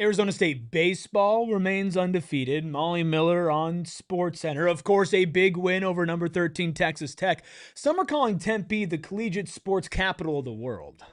Arizona State baseball remains undefeated. Molly Miller on SportsCenter. Of course, a big win over number 13 Texas Tech. Some are calling Tempe the collegiate sports capital of the world.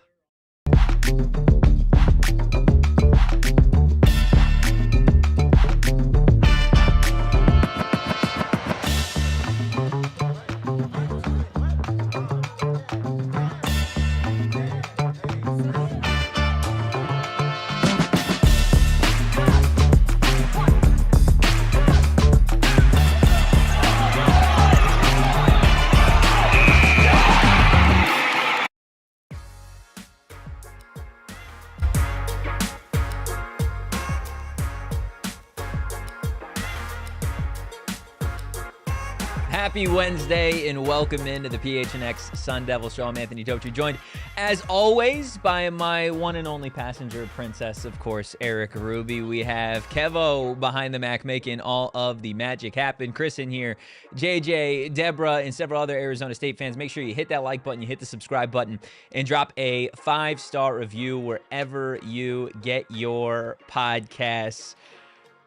Happy Wednesday and welcome into the PHNX Sun Devils show. I'm Anthony Totri, joined as always by my one and only passenger princess, of course, Erik Ruby. We have Kevo behind the Mac making all of the magic happen. Chris in here, JJ, Deborah, and several other Arizona State fans. Make sure you hit that like button, you hit the subscribe button, and drop a 5-star review wherever you get your podcasts.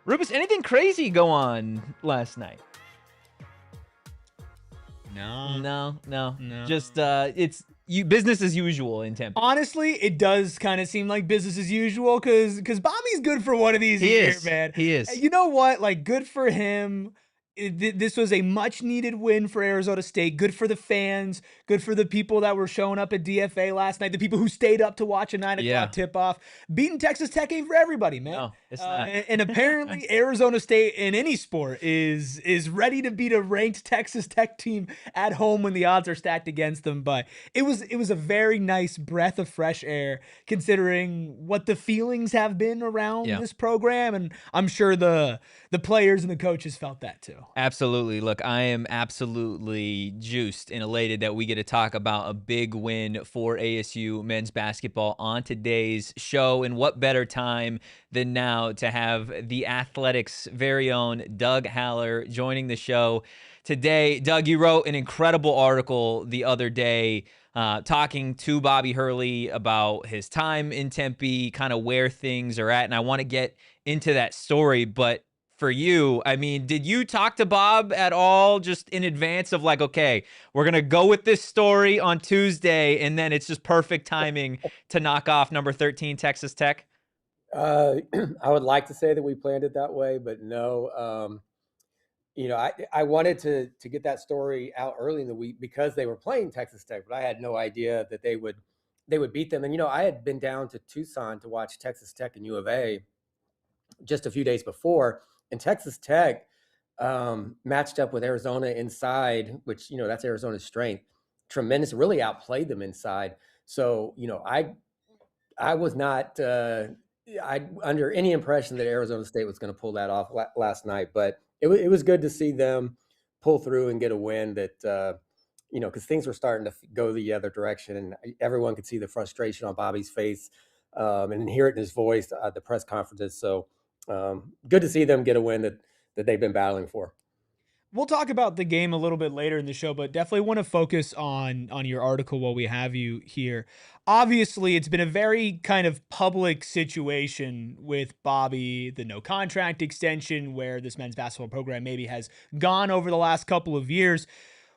Rubus, anything crazy go on last night? No. Just it's business as usual in Tempe. Honestly, it does kind of seem like business as usual because Bobby's good for one of these a year, man. He is. You know what? Like, good for him. This was a much needed win for Arizona State. Good for the fans. Good for the people that were showing up at DFA last night. The people who stayed up to watch a 9 o'clock tip-off. Beating Texas Tech ain't for everybody, man. No, it's not. And apparently Arizona State in any sport is ready to beat a ranked Texas Tech team at home when the odds are stacked against them. But it was a very nice breath of fresh air considering what the feelings have been around this program. And I'm sure the players and the coaches felt that too. Absolutely. Look, I am absolutely juiced and elated that we get to talk about a big win for ASU men's basketball on today's show. And what better time than now to have the Athletics' very own Doug Haller joining the show today. Doug, you wrote an incredible article the other day talking to Bobby Hurley about his time in Tempe, kind of where things are at. And I want to get into that story, but for you, I mean, did you talk to Bob at all just in advance of like, okay, we're going to go with this story on Tuesday, and then it's just perfect timing to knock off number 13 Texas Tech? I would like to say that we planned it that way, but no. I wanted to get that story out early in the week because they were playing Texas Tech, but I had no idea that they would beat them. And, I had been down to Tucson to watch Texas Tech and U of A just a few days before. And Texas Tech matched up with Arizona inside, which, that's Arizona's strength. Tremendous, really outplayed them inside. So, I was not under any impression that Arizona State was going to pull that off last night. But it was good to see them pull through and get a win that, because things were starting to go the other direction. And everyone could see the frustration on Bobby's face and hear it in his voice at the press conferences. So, good to see them get a win that they've been battling for. We'll talk about the game a little bit later in the show, but definitely want to focus on your article while we have you here. Obviously, it's been a very kind of public situation with Bobby, the no contract extension, where this men's basketball program maybe has gone over the last couple of years.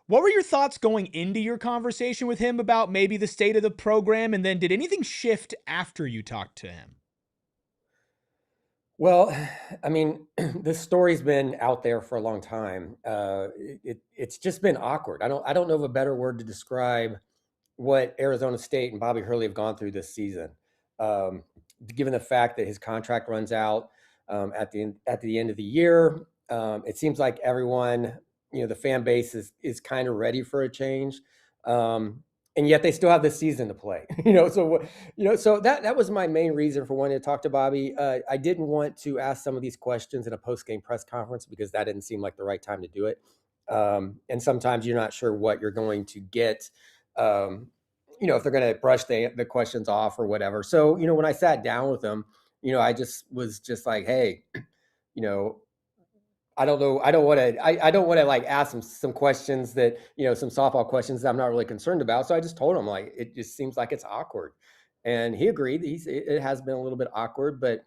What were your thoughts going into your conversation with him about maybe the state of the program? And then did anything shift after you talked to him? Well, I mean, this story's been out there for a long time. It's just been awkward. I don't know of a better word to describe what Arizona State and Bobby Hurley have gone through this season. Given the fact that his contract runs out at the end of the year, it seems like everyone, the fan base is kind of ready for a change. And yet they still have this season to play, so that was my main reason for wanting to talk to Bobby. I didn't want to ask some of these questions in a post-game press conference because that didn't seem like the right time to do it. And sometimes you're not sure what you're going to get, if they're going to brush the questions off or whatever. So, when I sat down with him, I was just like, hey, I don't know. I don't want to like ask some questions that, some softball questions that I'm not really concerned about. So I just told him, like, it just seems like it's awkward. And he agreed. It has been a little bit awkward, but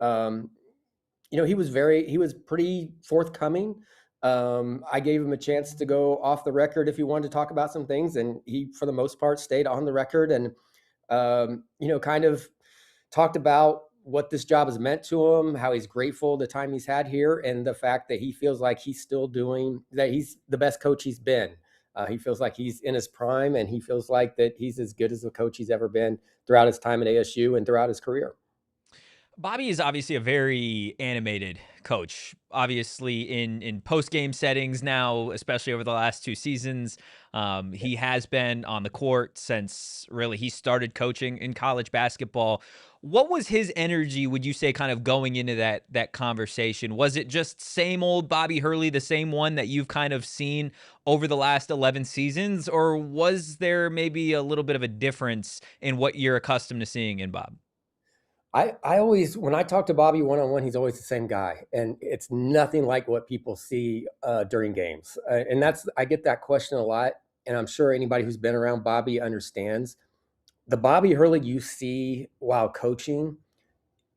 He was pretty forthcoming. I gave him a chance to go off the record if he wanted to talk about some things, and he, for the most part, stayed on the record and, kind of talked about what this job has meant to him, how he's grateful the time he's had here, and the fact that he feels like he's still doing that. He's the best coach he's been. He feels like he's in his prime, and he feels like that he's as good as a coach he's ever been throughout his time at ASU and throughout his career. Bobby is obviously a very animated coach. Obviously, in post game settings now, especially over the last 2 seasons, he has been on the court since really he started coaching in college basketball. What was his energy, would you say, kind of going into that conversation? Was it just same old Bobby Hurley, the same one that you've kind of seen over the last 11 seasons, or was there maybe a little bit of a difference in what you're accustomed to seeing in Bob? I always, when I talk to Bobby one-on-one, he's always the same guy, and it's nothing like what people see during games. And I get that question a lot, and I'm sure anybody who's been around Bobby understands. The Bobby Hurley you see while coaching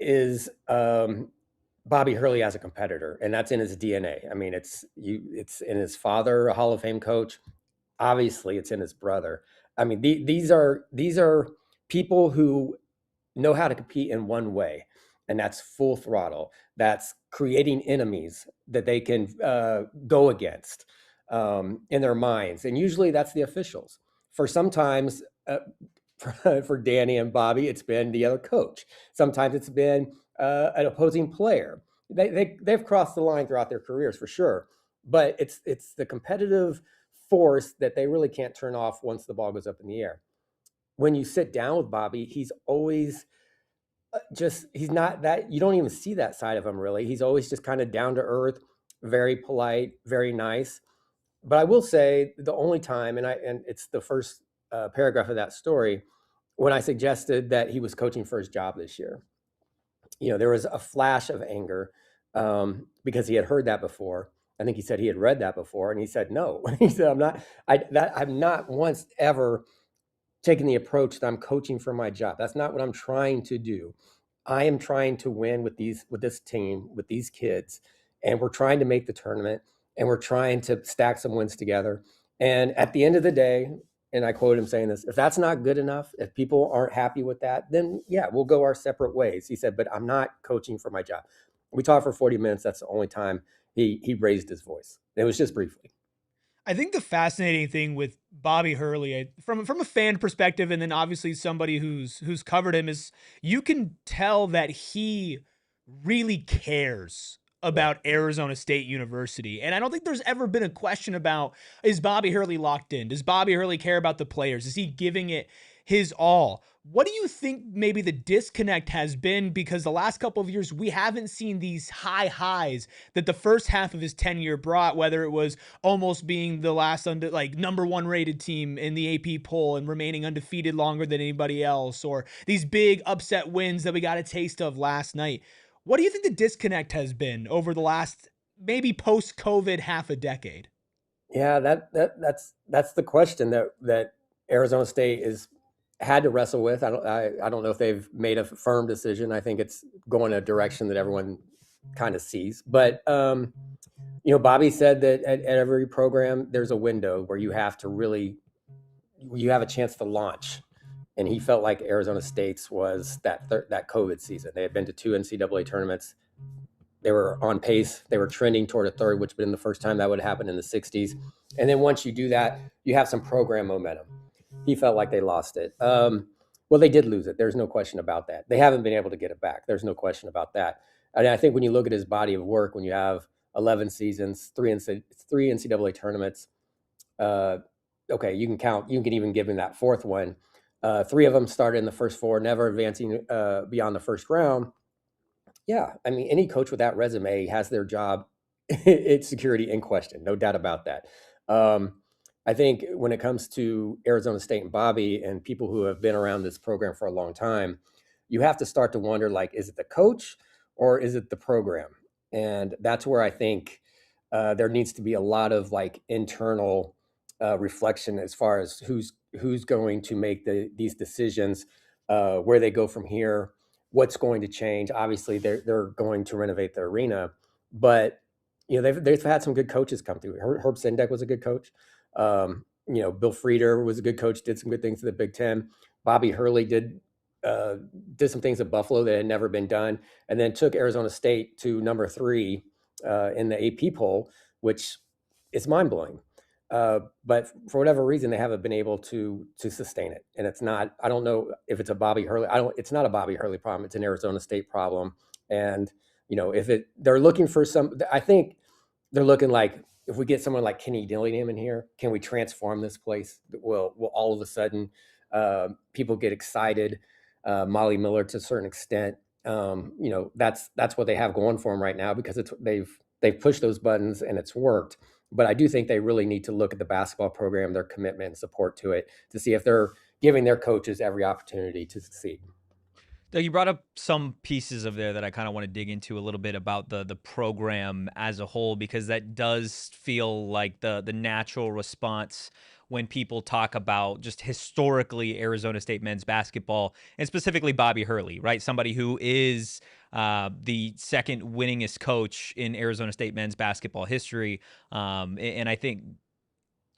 is Bobby Hurley as a competitor, and that's in his DNA. I mean, it's in his father, a Hall of Fame coach. Obviously, it's in his brother. I mean, these are people who know how to compete in one way, and that's full throttle. That's creating enemies that they can go against in their minds, and usually that's the officials. For sometimes, for Danny and Bobby, it's been the other coach. Sometimes it's been an opposing player. They've crossed the line throughout their careers for sure, but it's the competitive force that they really can't turn off once the ball goes up in the air. When you sit down with Bobby, he's always he's not that, you don't even see that side of him really. He's always just kind of down to earth, very polite, very nice. But I will say the only time, and it's the first paragraph of that story, when I suggested that he was coaching for his job this year, there was a flash of anger because he had heard that before. I think he said he had read that before, and he said no. He said, I'm not once ever taking the approach that I'm coaching for my job. That's not what I'm trying to do. I am trying to win with this team, with these kids, and we're trying to make the tournament, and we're trying to stack some wins together. And at the end of the day, and I quote him saying this, if that's not good enough, if people aren't happy with that, then yeah, we'll go our separate ways. He said, but I'm not coaching for my job. We talked for 40 minutes. That's the only time he raised his voice. It was just briefly. I think the fascinating thing with Bobby Hurley, from a fan perspective, and then obviously somebody who's covered him, is you can tell that he really cares Yeah. about Arizona State University. And I don't think there's ever been a question about, is Bobby Hurley locked in? Does Bobby Hurley care about the players? Is he giving it his all? What do you think maybe the disconnect has been? Because the last couple of years, we haven't seen these high highs that the first half of his tenure brought, whether it was almost being the last number one rated team in the AP poll and remaining undefeated longer than anybody else, or these big upset wins that we got a taste of last night. What do you think the disconnect has been over the last maybe post-COVID half a decade? Yeah, that's the question that Arizona State is had to wrestle with. I don't know if they've made a firm decision. I think it's going a direction that everyone kind of sees. But Bobby said that at every program there's a window where you have a chance to launch. And he felt like Arizona State's was that COVID season. They had been to 2 NCAA tournaments. They were on pace. They were trending toward a third, which had been the first time that would happen in the 60s. And then once you do that, you have some program momentum. He felt like they lost it. Well, they did lose it. There's no question about that. They haven't been able to get it back. There's no question about that. And I think when you look at his body of work, when you have 11 seasons, three NCAA tournaments, okay, you can even give him that fourth one. 3 of them started in the first 4, never advancing beyond the first round. Yeah, I mean, any coach with that resume has their job, its security in question, no doubt about that. I think when it comes to Arizona State and Bobby and people who have been around this program for a long time, you have to start to wonder, like, is it the coach or is it the program? And that's where I think there needs to be a lot of like internal reflection as far as who's going to make these decisions, where they go from here, what's going to change. Obviously, they're going to renovate the arena, but they've had some good coaches come through. Herb Sendek was a good coach. Bill Frieder was a good coach, did some good things in the Big Ten. Bobby Hurley did some things at Buffalo that had never been done, and then took Arizona State to number 3 in the AP poll, which is mind blowing. But for whatever reason, they haven't been able to sustain it. And it's not. I don't know if it's a Bobby Hurley. It's not a Bobby Hurley problem. It's an Arizona State problem. And they're looking for some. I think they're looking like, if we get someone like Kenny Dillingham in here, can we transform this place? Will all of a sudden people get excited? Molly Miller to a certain extent. That's what they have going for them right now, because they've pushed those buttons and it's worked. But I do think they really need to look at the basketball program, their commitment and support to it, to see if they're giving their coaches every opportunity to succeed. Doug, you brought up some pieces of there that I kind of want to dig into a little bit about the program as a whole, because that does feel like the natural response when people talk about just historically Arizona State men's basketball, and specifically Bobby Hurley, right? Somebody who is the second winningest coach in Arizona State men's basketball history. And I think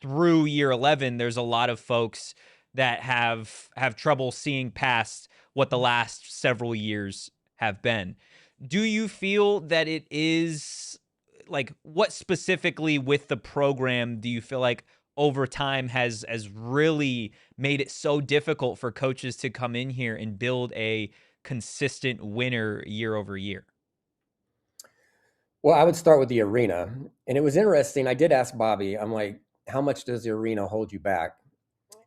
through year 11, there's a lot of folks that have trouble seeing past what the last several years have been. Do you feel that it is, like, what specifically with the program do you feel like over time has really made it so difficult for coaches to come in here and build a consistent winner year over year? Well, I would start with the arena. And it was interesting. I did ask Bobby, I'm like, how much does the arena hold you back?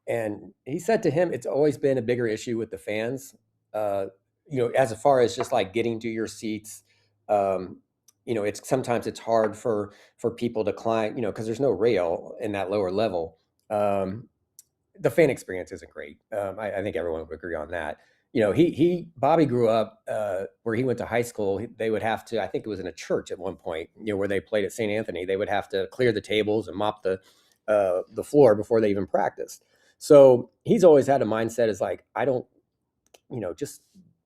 And he said to him, it's always been a bigger issue with the fans. As far as just like getting to your seats, sometimes it's hard for people to climb, because there's no rail in that lower level. The fan experience isn't great. I think everyone would agree on that. Bobby grew up where he went to high school. They would have to, I think it was in a church at one point, where they played at St. Anthony. They would have to clear the tables and mop the floor before they even practiced. So he's always had a mindset is like, I don't, just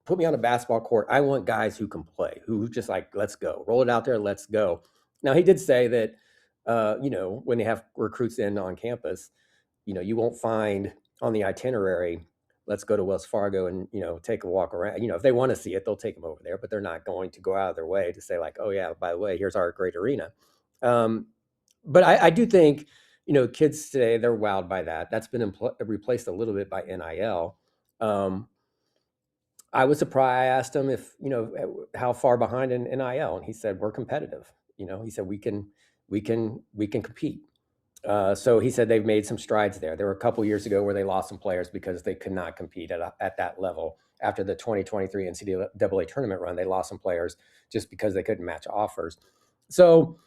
put me on a basketball court. I want guys who can play, who just like, let's go, roll it out there, let's go. Now, he did say that, when they have recruits in on campus, you won't find on the itinerary, let's go to Wells Fargo and, take a walk around. If they want to see it, they'll take them over there, but they're not going to go out of their way to say like, oh yeah, by the way, here's our great arena. But I do think, kids today, they're wowed by that. That's been replaced a little bit by NIL. I was surprised. I asked him if, how far behind in NIL, and he said, we're competitive. He said, we can compete. So he said they've made some strides there. There were a couple years ago where they lost some players because they could not compete at that level. After the 2023 NCAA Tournament run, they lost some players just because they couldn't match offers. So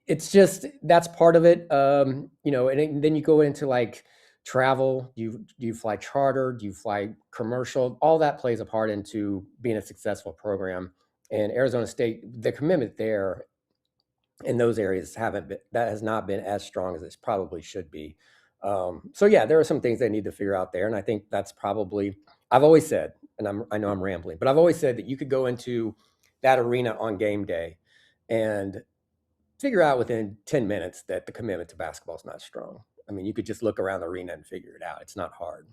it's just, that's part of it. And then you go into like travel. Do you fly charter? Do you fly commercial? All that plays a part into being a successful program. And Arizona State, the commitment there in those areas has not been as strong as it probably should be. So yeah, there are some things they need to figure out there. And I think that's probably, I've always said, and I know I'm rambling, but I've always said that you could go into that arena on game day and figure out within 10 minutes that the commitment to basketball is not strong. I mean, you could just look around the arena and figure it out. It's not hard.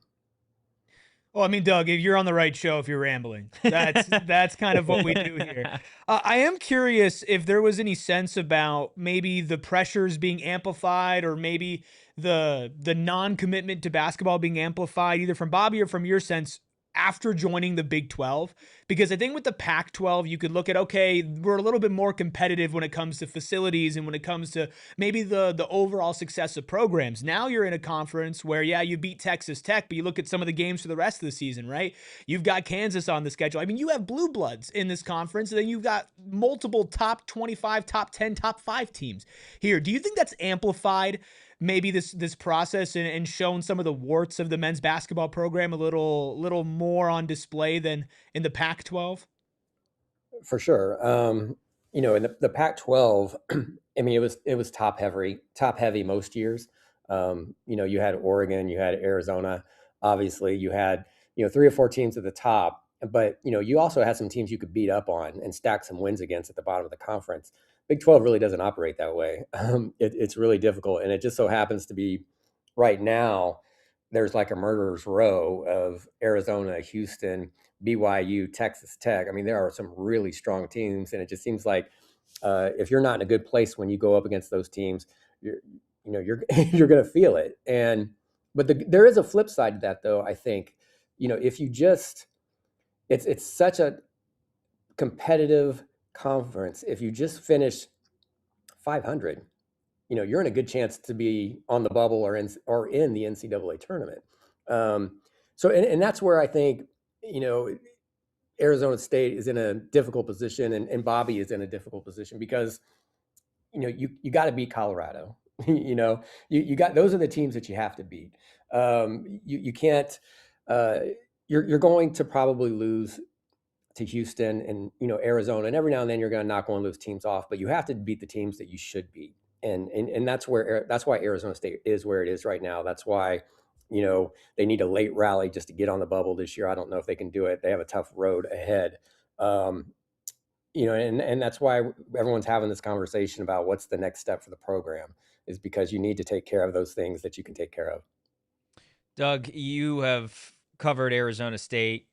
Well, I mean, Doug, if you're on the right show, if you're rambling, that's kind of what we do here. I am curious if there was any sense about maybe the pressures being amplified, or maybe the non-commitment to basketball being amplified, either from Bobby or from your sense after joining the Big 12. Because I think with the Pac-12, you could look at, okay, we're a little bit more competitive when it comes to facilities and when it comes to maybe the overall success of programs. Now you're in a conference where, yeah, you beat Texas Tech, but you look at some of the games for the rest of the season, right? You've got Kansas on the schedule. I mean, you have blue bloods in this conference, and then you've got multiple top 25, top 10, top 5 teams here. Do you think that's amplified maybe this process and shown some of the warts of the men's basketball program a little more on display than in the Pac-12? For sure. In the Pac-12, I mean, it was top heavy most years. You had Oregon, you had Arizona, obviously you had, 3 or 4 teams at the top. But you also have some teams you could beat up on and stack some wins against at the bottom of the conference. Big 12 really doesn't operate that way. It's really difficult, and it just so happens to be right now. There's like a murderer's row of Arizona, Houston, BYU, Texas Tech. I mean, there are some really strong teams, and it just seems like if you're not in a good place when you go up against those teams, you're you're going to feel it. There is a flip side to that, though. I think if you just it's such a competitive conference. If you just finish 500, you're in a good chance to be on the bubble or in the NCAA tournament. And that's where I think Arizona State is in a difficult position, and Bobby is in a difficult position because you got to beat Colorado. You got those are the teams that you have to beat. You can't. You're going to probably lose to Houston and Arizona, and every now and then you're going to knock one of those teams off, but you have to beat the teams that you should beat, and that's why Arizona State is where it is right now. That's why they need a late rally just to get on the bubble this year. I don't know if they can do it. They have a tough road ahead. And that's why everyone's having this conversation about what's the next step for the program, is because you need to take care of those things that you can take care of. Doug, you have covered Arizona State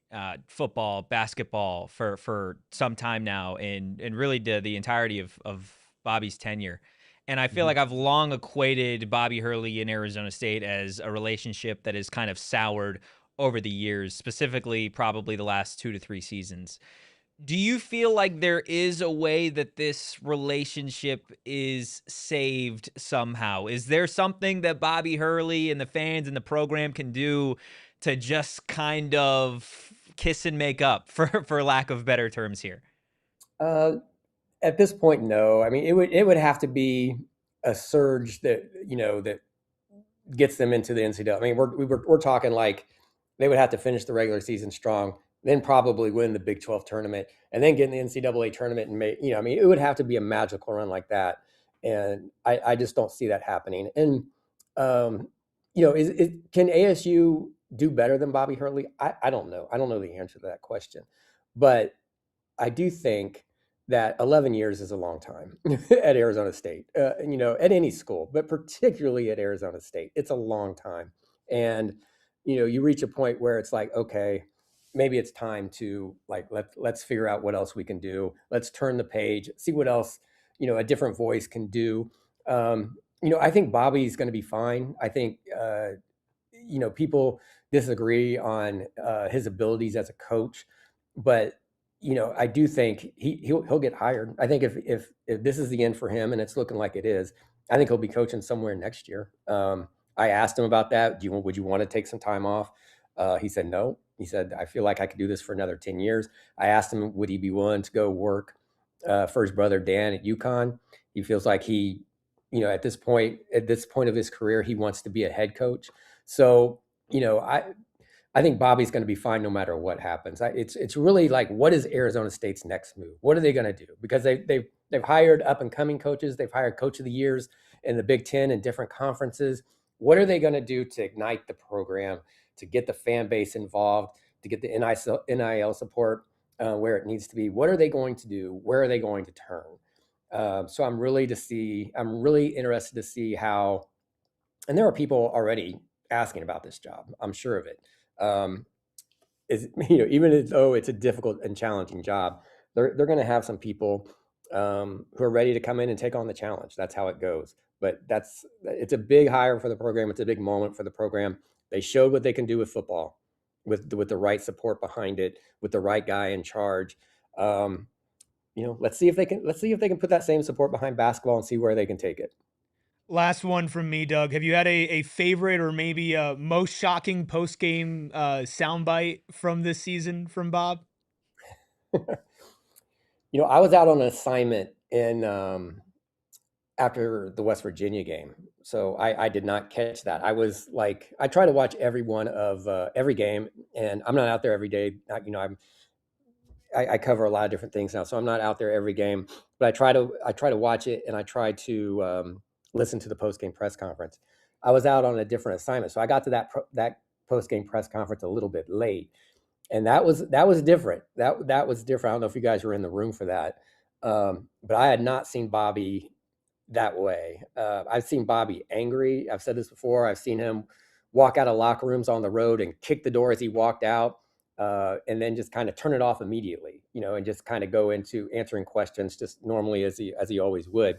football, basketball for some time now, and really the entirety of Bobby's tenure. And I feel like I've long equated Bobby Hurley and Arizona State as a relationship that is kind of soured over the years, specifically probably the last 2 to 3 seasons. Do you feel like there is a way that this relationship is saved somehow? Is there something that Bobby Hurley and the fans and the program can do to just kind of kiss and make up, for lack of better terms here? At this point, no. I mean, it would have to be a surge that gets them into the NCAA. I mean, we're talking like they would have to finish the regular season strong, then probably win the Big 12 tournament, and then get in the NCAA tournament and I mean, it would have to be a magical run like that, and I just don't see that happening. And can ASU do better than Bobby Hurley? I don't know. I don't know the answer to that question, but I do think that 11 years is a long time at Arizona State, at any school, but particularly at Arizona State. It's a long time. And, you reach a point where it's like, okay, maybe it's time to let's figure out what else we can do. Let's turn the page, see what else, a different voice can do. I think Bobby's going to be fine. I think, people disagree on his abilities as a coach, but I do think he'll get hired. I think if this is the end for him, and it's looking like it is, I think he'll be coaching somewhere next year. I asked him about that. Would you want to take some time off? He said no. He said, I feel like I could do this for another 10 years. I asked him, would he be willing to go work for his brother Dan at UConn? He feels like he, at this point of his career, he wants to be a head coach. So, I think Bobby's going to be fine no matter what happens. It's really like, what is Arizona State's next move? What are they going to do? Because they've hired up and coming coaches. They've hired coach of the years in the Big Ten and different conferences. What are they going to do to ignite the program, to get the fan base involved, to get the NIL support where it needs to be? What are they going to do? Where are they going to turn? So I'm really interested to see how. And there are people already asking about this job. I'm sure of it. Even though it's a difficult and challenging job, they're going to have some people who are ready to come in and take on the challenge. That's how it goes. But it's a big hire for the program. It's a big moment for the program. They showed what they can do with football, with the right support behind it, with the right guy in charge. Let's see if they can put that same support behind basketball and see where they can take it. Last one from me, Doug. Have you had a favorite or maybe a most shocking post game soundbite from this season from Bob? I was out on an assignment after the West Virginia game, so I did not catch that. I try to watch every one of every game, and I'm not out there every day. I cover a lot of different things now, so I'm not out there every game, but I try to watch it, and I try to listen to the post game press conference. I was out on a different assignment, so I got to that post game press conference a little bit late. and that was different. That was different. I don't know if you guys were in the room for that, but I had not seen Bobby that way. I've seen Bobby angry. I've said this before. I've seen him walk out of locker rooms on the road and kick the door as he walked out, and then just kind of turn it off immediately, and just kind of go into answering questions just normally as he always would.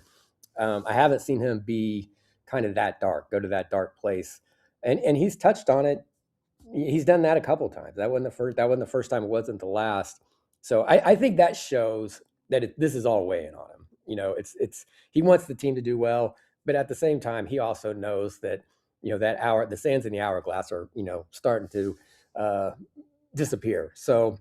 I haven't seen him be kind of that dark, go to that dark place, and he's touched on it. He's done that a couple of times. That wasn't the first. That wasn't the first time. It wasn't the last. So I think that shows that this is all weighing on him. It's he wants the team to do well, but at the same time, he also knows that that the sands in the hourglass are starting to disappear. So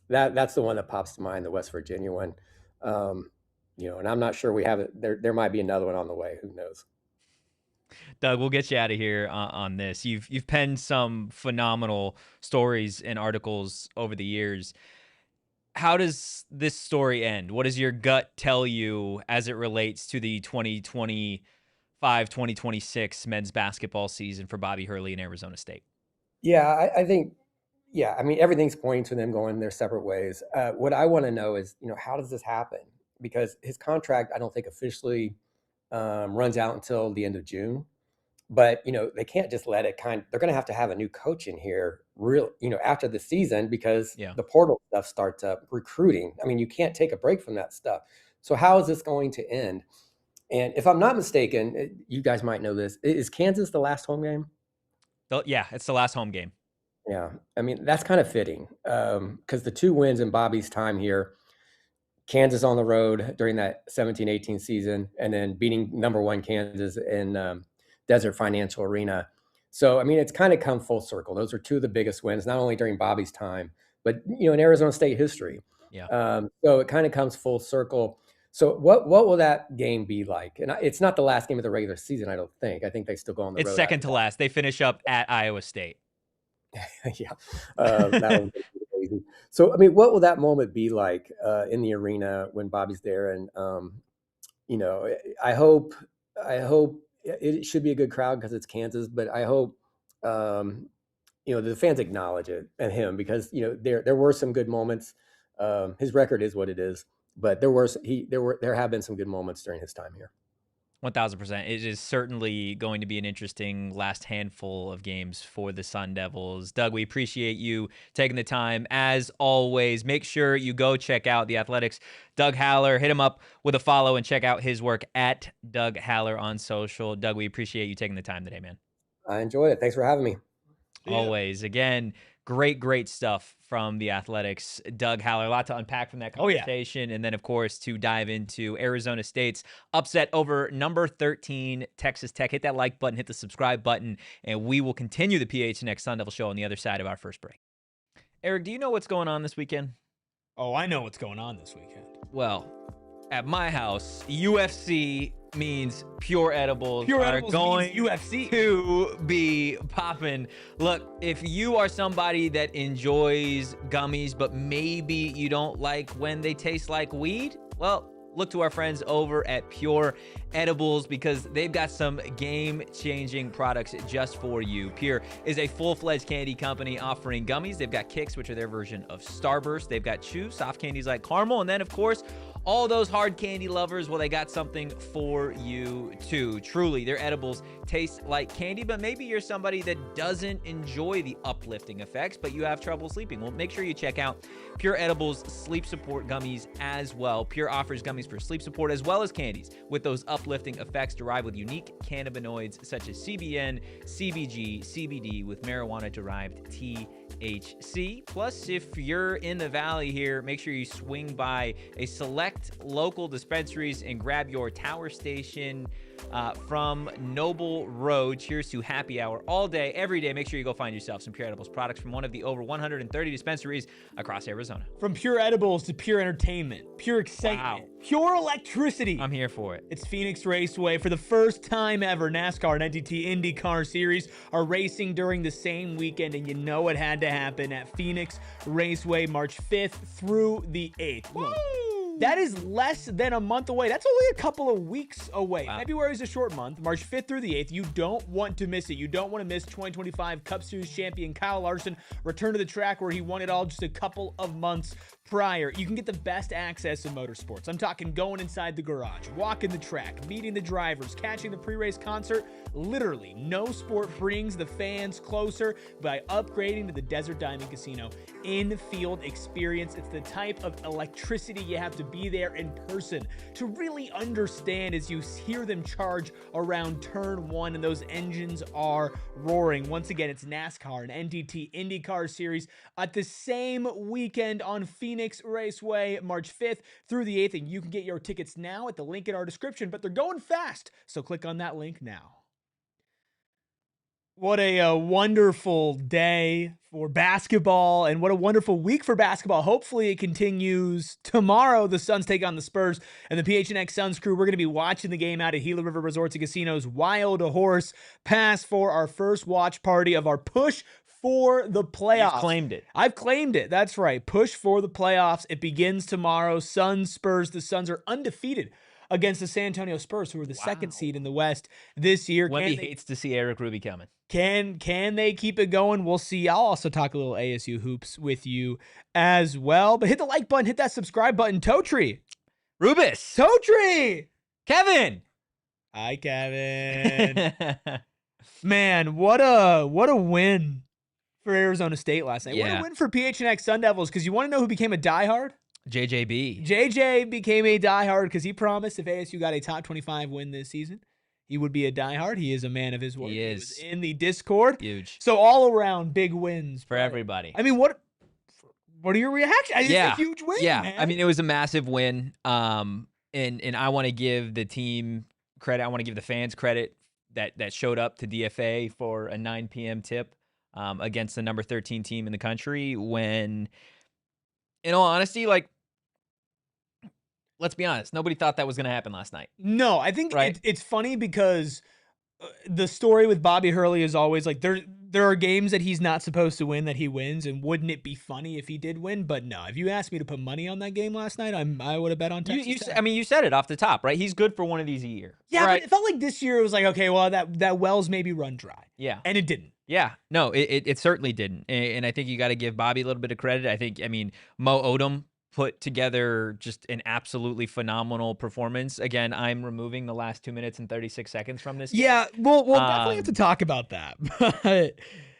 that's the one that pops to mind, the West Virginia one. And I'm not sure we have it. There might be another one on the way. Who knows? Doug, we'll get you out of here on this. You've penned some phenomenal stories and articles over the years. How does this story end? What does your gut tell you as it relates to the 2025-2026 men's basketball season for Bobby Hurley and Arizona State? Yeah, I think, I mean, everything's pointing to them going their separate ways. What I want to know is, how does this happen? Because his contract, I don't think officially runs out until the end of June. But, they can't just let it they're going to have a new coach in here after the season, because the portal stuff starts up, recruiting. I mean, you can't take a break from that stuff. So how is this going to end? And if I'm not mistaken, you guys might know this. Is Kansas the last home game? Yeah, it's the last home game. Yeah. I mean, that's kind of fitting because the 2 wins in Bobby's time here, Kansas on the road during that 17-18 season, and then beating number 1 Kansas in Desert Financial Arena. So, I mean, it's kind of come full circle. Those are 2 of the biggest wins, not only during Bobby's time, but, in Arizona State history. Yeah. So it kind of comes full circle. So what will that game be like? And it's not the last game of the regular season, I don't think. I think they still go on the road. It's second to last. They finish up at Iowa State. Yeah. That would be crazy. So, I mean, what will that moment be like in the arena when Bobby's there? And, I hope it should be a good crowd because it's Kansas, but I hope, the fans acknowledge it and him, because, there were some good moments. His record is what it is, but there have been some good moments during his time here. 1,000%. It is certainly going to be an interesting last handful of games for the Sun Devils. Doug, we appreciate you taking the time. As always, make sure you go check out the Athletics' Doug Haller. Hit him up with a follow and check out his work at Doug Haller on social. Doug, we appreciate you taking the time today, man. I enjoyed it. Thanks for having me. Always. Again, great stuff from the Athletics. Doug Haller, a lot to unpack from that conversation. And then, of course, to dive into Arizona State's upset over number 13 Texas Tech. Hit that like button, hit the subscribe button, and we will continue the PHNX Sun Devil show on the other side of our first break. Eric, do you know what's going on this weekend? Oh, I know what's going on this weekend. Well, at my house, UFC means Pure Edibles are going UFC to be popping. Look, if you are somebody that enjoys gummies, but maybe you don't like when they taste like weed, well, look to our friends over at Pure Edibles, because they've got some game-changing products just for you. Pure is a full-fledged candy company offering gummies. They've got Kicks, which are their version of Starburst. They've got Chew, soft candies like caramel. And then, of course, all those hard candy lovers, well, they got something for you too. Truly, their edibles taste like candy, but maybe you're somebody that doesn't enjoy the uplifting effects, but you have trouble sleeping. Well, make sure you check out Pure Edibles Sleep Support Gummies as well. Pure offers gummies for sleep support as well as candies with those uplifting effects derived with unique cannabinoids such as CBN, CBG, CBD with marijuana-derived THC. Plus, if you're in the Valley here, make sure you swing by a select local dispensaries and grab your Tower Station from Noble Road. Cheers to happy hour all day, every day. Make sure you go find yourself some Pure Edibles products from one of the over 130 dispensaries across Arizona. From Pure Edibles to Pure Entertainment, Pure Excitement, Pure Electricity. I'm here for it. It's Phoenix Raceway. For the first time ever, NASCAR and NTT IndyCar Series are racing during the same weekend, and you know it had to happen at Phoenix Raceway, March 5th through the 8th. Woo! That is less than a month away. That's only a couple of weeks away. Wow. February is a short month, March 5th through the 8th. You don't want to miss it. You don't want to miss 2025 Cup Series champion Kyle Larson return to the track where he won it all just a couple of months prior. You can get the best access in motorsports. I'm talking going inside the garage, walking the track, meeting the drivers, catching the pre-race concert. Literally, no sport brings the fans closer by upgrading to the Desert Diamond Casino in-field experience. It's the type of electricity you have to be there in person to really understand as you hear them charge around turn 1 and those engines are roaring. Once again, it's NASCAR and NTT IndyCar Series at the same weekend on Phoenix Raceway, March 5th through the 8th, and you can get your tickets now at the link in our description, but they're going fast, so click on that link now. What a wonderful day for basketball, and what a wonderful week for basketball. Hopefully it continues tomorrow. The Suns take on the Spurs, and the PHNX Suns crew, we're going to be watching the game out at Gila River Resorts and Casinos Wild Horse Pass for our first watch party of our push for the playoffs. You've claimed it. I've claimed it. That's right. Push for the playoffs. It begins tomorrow. Suns, Spurs. The Suns are undefeated against the San Antonio Spurs, who are the second seed in the West this year. Wemby hates to see Erik Ruby coming. Can they keep it going? We'll see. I'll also talk a little ASU hoops with you as well. But hit the like button, hit that subscribe button. Totri. Rubis. Totri. Kevin. Hi, Kevin. Man, what a win for Arizona State last night. Yeah. What a win for PHNX Sun Devils, because you want to know who became a diehard? JJB. JJ became a diehard because he promised if ASU got a top 25 win this season, he would be a diehard. He is a man of his word. He is. Was in the Discord. Huge. So all around big wins For everybody. I mean, what are your reactions? It's Yeah. a huge win, Yeah. man. I mean, it was a massive win. And I want to give the team credit. I want to give the fans credit that showed up to DFA for a 9 p.m. tip against the number 13 team in the country when, in all honesty, like, let's be honest, nobody thought that was going to happen last night. No, I think Right. it's funny because the story with Bobby Hurley is always like there are games that he's not supposed to win that he wins, and wouldn't it be funny if he did win? But no, if you asked me to put money on that game last night, I would have bet on Texas Tech. I mean, you said it off the top, right? He's good for one of these a year. Yeah, right? but it felt like this year it was like, okay, well, that well's maybe run dry. Yeah. And it didn't. Yeah, no, it certainly didn't. And I think you got to give Bobby a little bit of credit. I mean, Mo Odom put together just an absolutely phenomenal performance. Again, I'm removing the last 2 minutes and 36 seconds from this game. Yeah, we'll definitely have to talk about that. But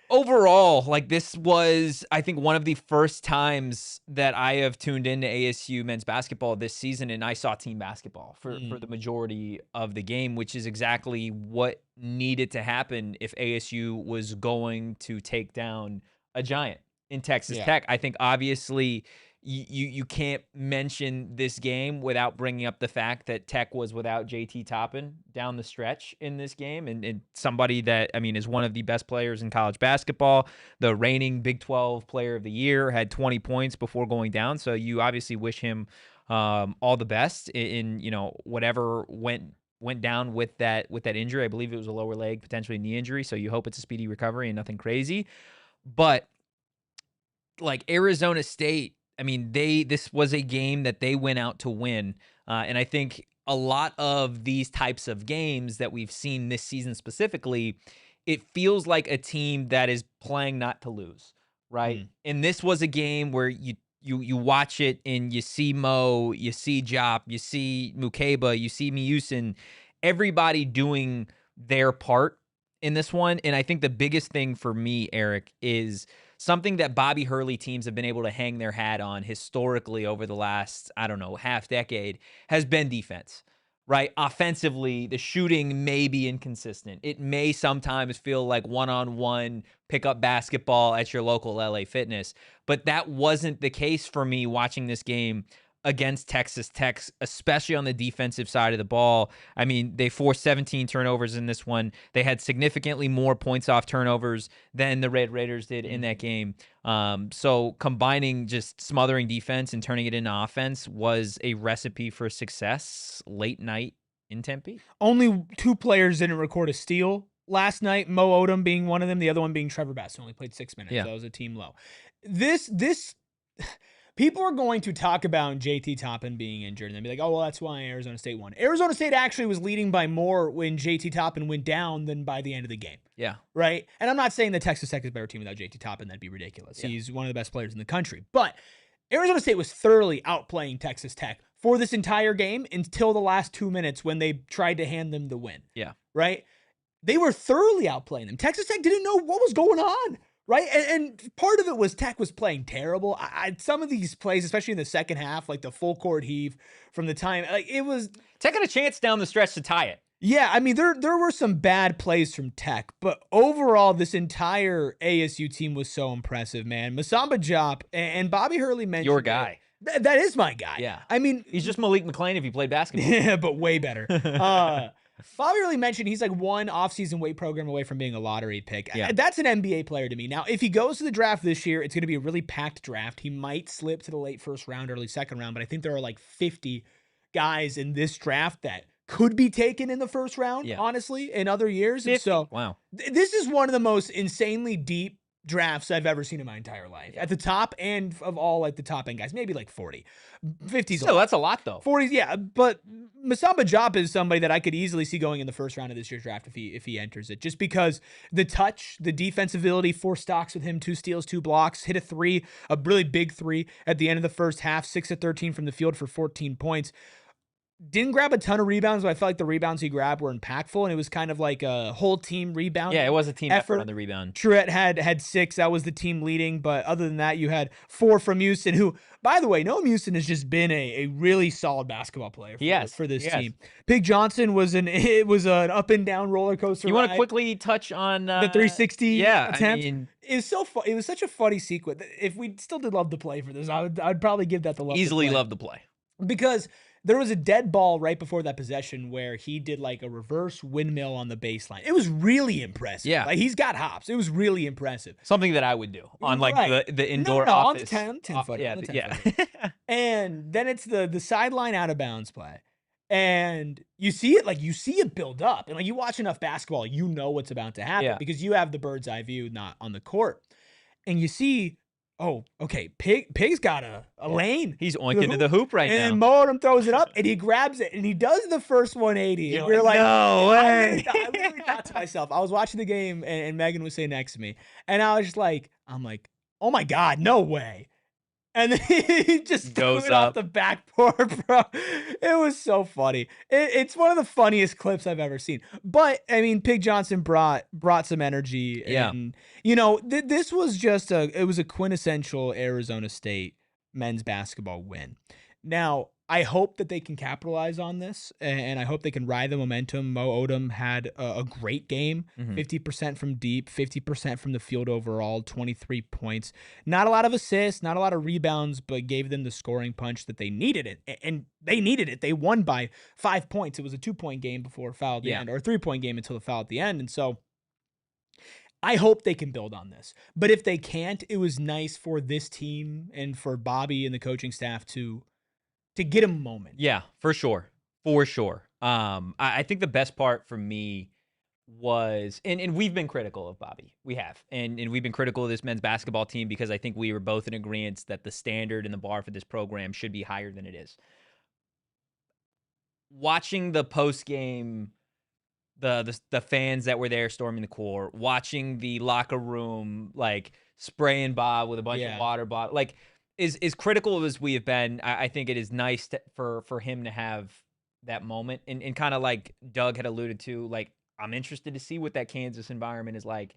overall, like, this was, I think, one of the first times that I have tuned into ASU men's basketball this season, and I saw team basketball for the majority of the game, which is exactly what needed to happen if ASU was going to take down a giant in Texas Tech. I think, obviously, you can't mention this game without bringing up the fact that Tech was without JT Toppin down the stretch in this game, and somebody that, I mean, is one of the best players in college basketball, the reigning Big 12 player of the year, had 20 points before going down. So you obviously wish him all the best in whatever went down with that injury. I believe it was a lower leg, potentially knee injury. So you hope it's a speedy recovery and nothing crazy. But like Arizona State, I mean, this was a game that they went out to win. And I think a lot of these types of games that we've seen this season specifically, it feels like a team that is playing not to lose, right? And this was a game where you watch it and you see Mo, you see Jop, you see Mukeba, you see Miusin, everybody doing their part in this one. And I think the biggest thing for me, Erik, is something that Bobby Hurley teams have been able to hang their hat on historically over the last, I don't know, half decade has been defense, right? Offensively, the shooting may be inconsistent. It may sometimes feel like one-on-one pickup basketball at your local LA Fitness, but that wasn't the case for me watching this game against Texas Tech, especially on the defensive side of the ball. I mean, they forced 17 turnovers in this one. They had significantly more points off turnovers than the Red Raiders did in that game. So combining just smothering defense and turning it into offense was a recipe for success late night in Tempe. Only 2 players didn't record a steal last night, Mo Odom being one of them, the other one being Trevor Bass, who only played 6 minutes. Yeah. So that was a team low. This people are going to talk about JT Toppin being injured, and they'll be like, oh, well, that's why Arizona State won. Arizona State actually was leading by more when JT Toppin went down than by the end of the game. Yeah. Right? And I'm not saying that Texas Tech is a better team without JT Toppin. That'd be ridiculous. Yeah. He's one of the best players in the country. But Arizona State was thoroughly outplaying Texas Tech for this entire game until the last 2 minutes when they tried to hand them the win. Yeah. Right? They were thoroughly outplaying them. Texas Tech didn't know what was going on. Right? And part of it was Tech was playing terrible. Some of these plays, especially in the second half, like the full court heave from the time, like it was. Tech had a chance down the stretch to tie it. Yeah, I mean, there were some bad plays from Tech, but overall, this entire ASU team was so impressive, man. Massamba Diop and Bobby Hurley mentioned Your guy. That is my guy. Yeah. I mean, He's just Malik McClain if he played basketball. yeah, but way better. Bobby Hurley mentioned he's like one off-season weight program away from being a lottery pick. Yeah. That's an NBA player to me. Now, if he goes to the draft this year, it's going to be a really packed draft. He might slip to the late first round, early second round, but I think there are like 50 guys in this draft that could be taken in the first round, honestly, in other years. 50? And so, wow. This is one of the most insanely deep drafts I've ever seen in my entire life. At the top and of all like the top end guys, maybe like 40. 50's Still, that's a lot though. 40s, yeah. But Massamba Diop is somebody that I could easily see going in the first round of this year's draft if he enters it. Just because the touch, the defensive ability, 4 stocks with him, 2 steals, 2 blocks, hit a 3, a really big 3 at the end of the first half, 6 of 13 from the field for 14 points. Didn't grab a ton of rebounds, but I felt like the rebounds he grabbed were impactful, and it was kind of like a whole team rebound. Yeah, it was a team effort on the rebound. Truett had 6. That was the team leading, but other than that, you had 4 from Houston, who, by the way, Noam Houston has just been a really solid basketball player for this team. Pig Johnson was an up and down roller coaster. You want to quickly touch on the 360 attempt? I mean, it was so fun. It was such a funny sequence. If we still did love to play for this, I'd probably give that the love. Easily love to play because there was a dead ball right before that possession where he did like a reverse windmill on the baseline. It was really impressive. Yeah. Like he's got hops. It was really impressive. Something that I would do on like the indoor office. On the 10 foot. Yeah. And then it's the sideline out of bounds play. And you see it build up. And like you watch enough basketball, you know what's about to happen because you have the bird's eye view not on the court. And you see, oh, okay, Pig's got a lane. He's oinking to the hoop right now. And Modem throws it up, and he grabs it, and he does the first 180. You're like, no way. I really thought to myself, I was watching the game, and Megan was sitting next to me, and I was just like, oh my God, no way. And then he just goes off the backboard, bro. It was so funny. It's one of the funniest clips I've ever seen. But I mean, Pig Johnson brought some energy. And, you know, this was just it was a quintessential Arizona State men's basketball win. Now, I hope that they can capitalize on this, and I hope they can ride the momentum. Mo Odom had a great game, 50% from deep, 50% from the field overall, 23 points. Not a lot of assists, not a lot of rebounds, but gave them the scoring punch that they needed it. And they needed it. They won by 5 points. It was a 2-point game before foul at the end, or a 3-point game until the foul at the end. And so I hope they can build on this. But if they can't, it was nice for this team and for Bobby and the coaching staff to get a moment. Yeah, for sure. For sure. I think the best part for me was, and we've been critical of Bobby. We have. And we've been critical of this men's basketball team because I think we were both in agreement that the standard and the bar for this program should be higher than it is. Watching the post-game, the fans that were there storming the court, watching the locker room, like, spraying Bob with a bunch of water bottles, like, as critical as we have been, I think it is nice for him to have that moment. And kind of like Doug had alluded to, like, I'm interested to see what that Kansas environment is like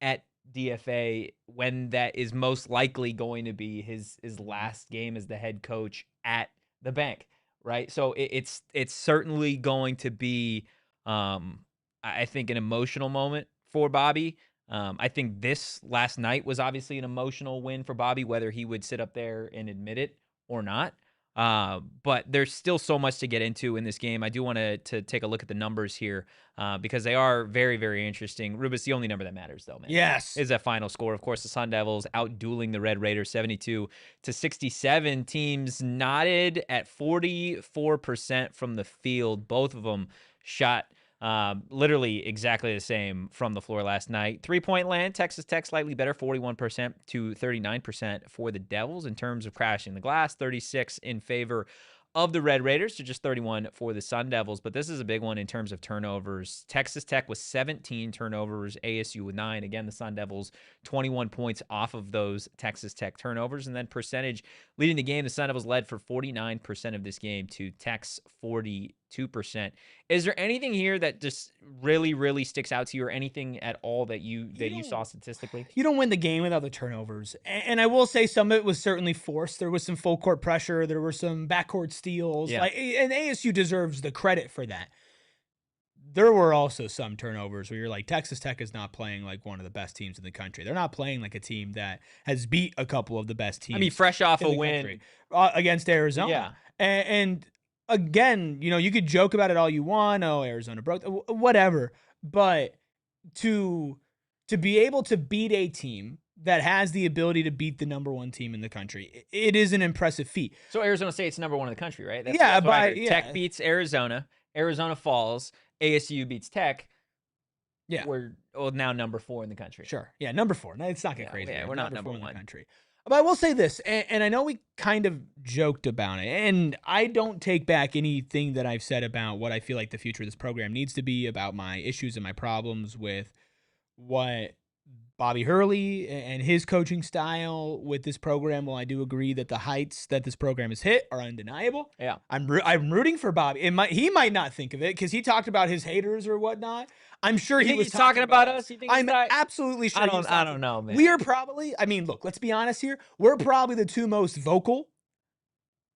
at DFA when that is most likely going to be his last game as the head coach at the bank, right? So it's certainly going to be, I think, an emotional moment for Bobby. I think this last night was obviously an emotional win for Bobby, whether he would sit up there and admit it or not. But there's still so much to get into in this game. I do want to take a look at the numbers here because they are very, very interesting. Rubus, the only number that matters, though, man. Yes. Is that final score. Of course, the Sun Devils out-dueling the Red Raiders 72-67. Teams knotted at 44% from the field. Both of them shot Literally exactly the same from the floor last night. 3-point land, Texas Tech slightly better, 41% to 39% for the Devils. In terms of crashing the glass, 36 in favor of the Red Raiders to just 31 for the Sun Devils. But this is a big one in terms of turnovers. Texas Tech with 17 turnovers, ASU with 9. Again, the Sun Devils 21 points off of those Texas Tech turnovers. And then percentage leading the game, the Sun Devils led for 49% of this game to Tech's 42%. Is there anything here that just really, really sticks out to you, or anything at all that you saw statistically? You don't win the game without the turnovers. And I will say some of it was certainly forced. There was some full court pressure. There were some backcourt steals. Yeah. And ASU deserves the credit for that. There were also some turnovers where you're like, Texas Tech is not playing like one of the best teams in the country. They're not playing like a team that has beat a couple of the best teams. I mean, fresh off a win against Arizona. Yeah. And again, you could joke about it all you want. Oh, Arizona broke, whatever. But to be able to beat a team that has the ability to beat the number one team in the country, it is an impressive feat. So Arizona State's number one in the country, right? Tech beats Arizona. Arizona falls. ASU beats Tech. Yeah. We're now number 4 in the country. Sure. Yeah, number 4. No, it's not getting crazy. Yeah, we're not number 1 in the country. But I will say this, and I know we kind of joked about it, and I don't take back anything that I've said about what I feel like the future of this program needs to be, about my issues and my problems with what Bobby Hurley and his coaching style with this program. Well, I do agree that the heights that this program has hit are undeniable. Yeah, I'm rooting for Bobby. He might not think of it because he talked about his haters or whatnot. I'm sure he was talking about us. I'm absolutely sure. I don't know, man. We are probably. I mean, look. Let's be honest here. We're probably the two most vocal.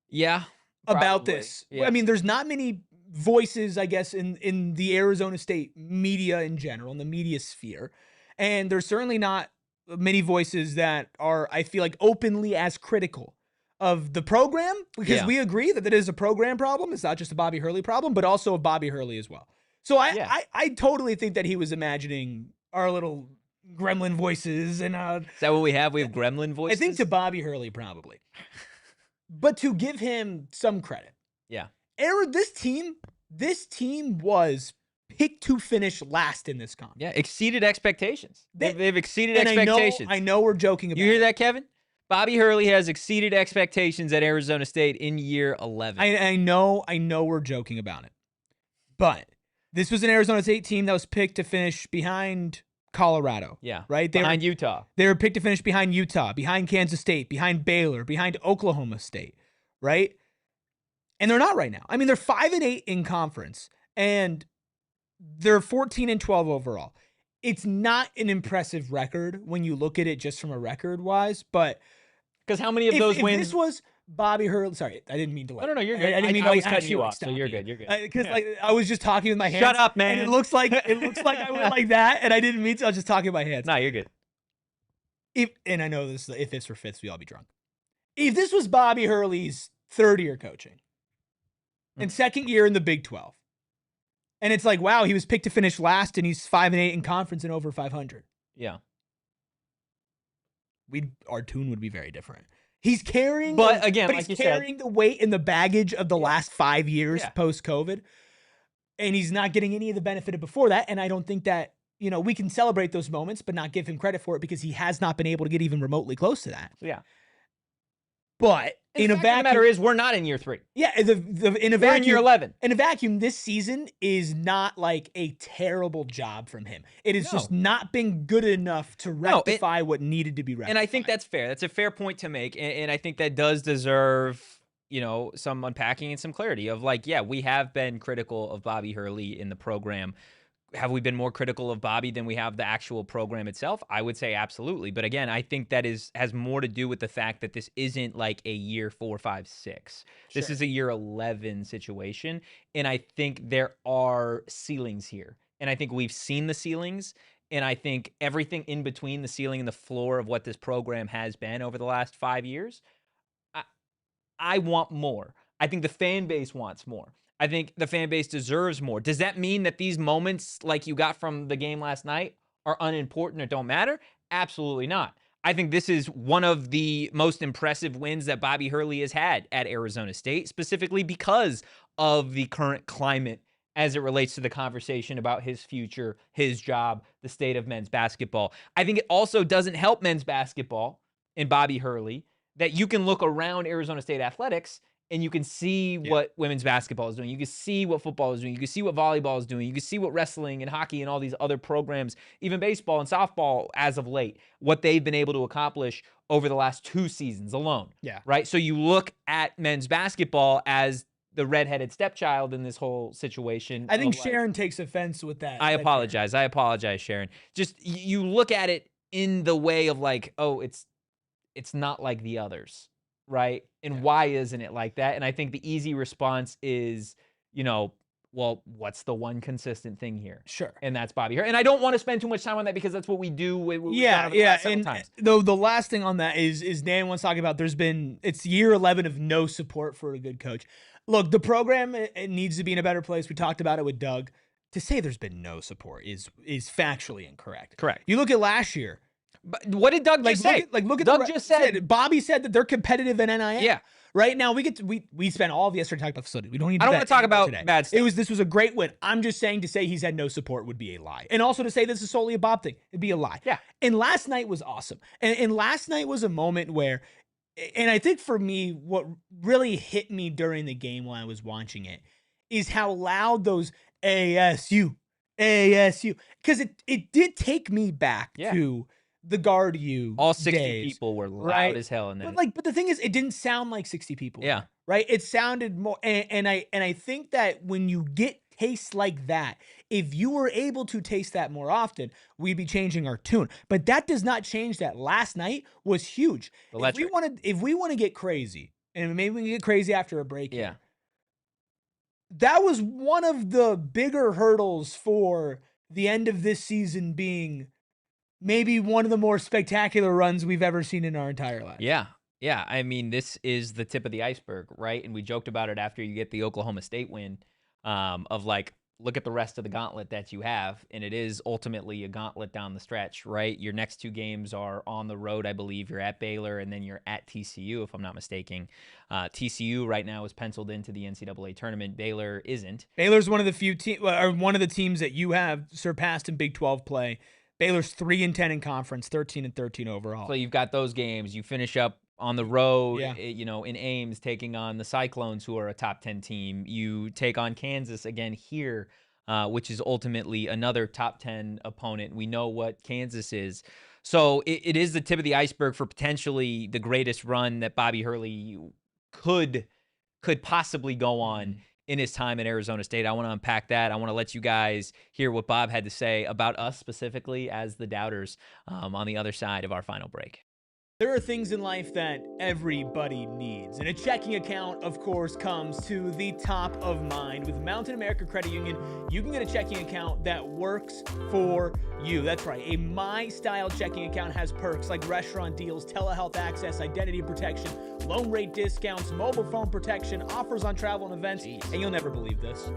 Yeah, about this. Yeah. I mean, there's not many voices, I guess, in the Arizona State media in general, in the media sphere. And there's certainly not many voices that are, I feel like, openly as critical of the program, because we agree that it is a program problem. It's not just a Bobby Hurley problem, but also a Bobby Hurley as well. So I totally think that he was imagining our little gremlin voices. And is that what we have? We have gremlin voices? I think to Bobby Hurley, probably. But to give him some credit. Yeah. This team was picked to finish last in this comp. Yeah, exceeded expectations. They've exceeded expectations. I know we're joking about it. You hear that, Kevin? Bobby Hurley has exceeded expectations at Arizona State in year 11. I know we're joking about it. But this was an Arizona State team that was picked to finish behind Colorado. Yeah. Right? Behind Utah. They were picked to finish behind Utah, behind Kansas State, behind Baylor, behind Oklahoma State. Right? And they're not right now. I mean, they're 5-8 in conference, and they're 14-12 overall. It's not an impressive record when you look at it just from a record-wise, but because how many of those wins? This was Bobby Hurley. Sorry, I didn't mean to. No, you're good. I didn't mean I was to cutting you off, so you're good. You're good. Because I was just talking with my hands. Shut up, man. And it looks like I went like that, and I didn't mean to. I was just talking with my hands. No, you're good. And I know this. If this were fifths, we'd all be drunk. If this was Bobby Hurley's third year coaching and second year in the Big 12. And it's like, wow, he was picked to finish last, and he's 5-8 in conference and over 500. Yeah, our tune would be very different. He's carrying, he's carrying the weight and the baggage of the last 5 years post COVID, and he's not getting any of the benefit of before that. And I don't think that we can celebrate those moments, but not give him credit for it because he has not been able to get even remotely close to that. Yeah. But in a vacuum, the matter is we're not in year 3. Yeah, in a vacuum, we're in year 11. In a vacuum, this season is not like a terrible job from him. It has just not been good enough to rectify what needed to be rectified. And I think that's fair. That's a fair point to make, and I think that does deserve some unpacking and some clarity of we have been critical of Bobby Hurley in the program. Have we been more critical of Bobby than we have the actual program itself? I would say absolutely. But again, I think that has more to do with the fact that this isn't like a year 4, 5, 6. This is a year 11 situation. And I think there are ceilings here. And I think we've seen the ceilings. And I think everything in between the ceiling and the floor of what this program has been over the last 5 years, I want more. I think the fan base wants more. I think the fan base deserves more. Does that mean that these moments like you got from the game last night are unimportant or don't matter? Absolutely not. I think this is one of the most impressive wins that Bobby Hurley has had at Arizona State, specifically because of the current climate as it relates to the conversation about his future, his job, the state of men's basketball. I think it also doesn't help men's basketball and Bobby Hurley that you can look around Arizona State athletics and you can see what women's basketball is doing. You can see what football is doing. You can see what volleyball is doing. You can see what wrestling and hockey and all these other programs, even baseball and softball as of late, what they've been able to accomplish over the last 2 seasons alone. Yeah. Right? So you look at men's basketball as the redheaded stepchild in this whole situation. I think Sharon takes offense with that. I apologize. I apologize, Sharon. Just you look at it in the way of like, oh, it's not like the others, right? And why isn't it like that? And I think the easy response is, well, what's the one consistent thing here? Sure. And that's Bobby Hurley. And I don't want to spend too much time on that because that's what we do. And though the last thing on that is Dan wants to talk about it's year 11 of no support for a good coach. Look, the program, it needs to be in a better place. We talked about it with Doug. To say there's been no support is factually incorrect. Correct. You look at last year. But what did Doug just say? Look at Doug just said. Bobby said that they're competitive in NIL. Yeah. Right now we spent all of yesterday talking about the facility. We don't need to. I don't want to talk about today. bad stuff. This was a great win. I'm just saying to say he's had no support would be a lie, and also to say this is solely a Bob thing, it'd be a lie. Yeah. And last night was awesome, and last night was a moment where, and I think for me, what really hit me during the game while I was watching it is how loud those ASU, because it did take me back to the guard all 60 days, people were loud right? as hell in there. But the thing is, it didn't sound like 60 people. Yeah. Right? It sounded more, and I think that when you get tastes like that, if you were able to taste that more often, we'd be changing our tune. But that does not change that. Last night was huge. Electric. If we want to get crazy, and maybe we can get crazy after a break. Yeah. That was one of the bigger hurdles for the end of this season being maybe one of the more spectacular runs we've ever seen in our entire life. Yeah. Yeah. I mean, this is the tip of the iceberg, right? And we joked about it after you get the Oklahoma State win, of like, look at the rest of the gauntlet that you have. And it is ultimately a gauntlet down the stretch, right? Your next 2 games are on the road, I believe. You're at Baylor and then you're at TCU, if I'm not mistaken. TCU right now is penciled into the NCAA tournament. Baylor isn't. Baylor's one of the few one of the teams that you have surpassed in Big 12 play. Baylor's 3-10 in conference, 13-13 overall. So you've got those games. You finish up on the road, in Ames, taking on the Cyclones, who are a top 10 team. You take on Kansas again here, which is ultimately another top 10 opponent. We know what Kansas is. So it is the tip of the iceberg for potentially the greatest run that Bobby Hurley could possibly go on in his time at Arizona State. I want to unpack that. I want to let you guys hear what Bob had to say about us specifically as the doubters on the other side of our final break. There are things in life that everybody needs, and a checking account, of course, comes to the top of mind. With Mountain America Credit Union, you can get a checking account that works for you. That's right. A My-style checking account has perks like restaurant deals, telehealth access, identity protection, loan rate discounts, mobile phone protection, offers on travel and events, and you'll never believe this.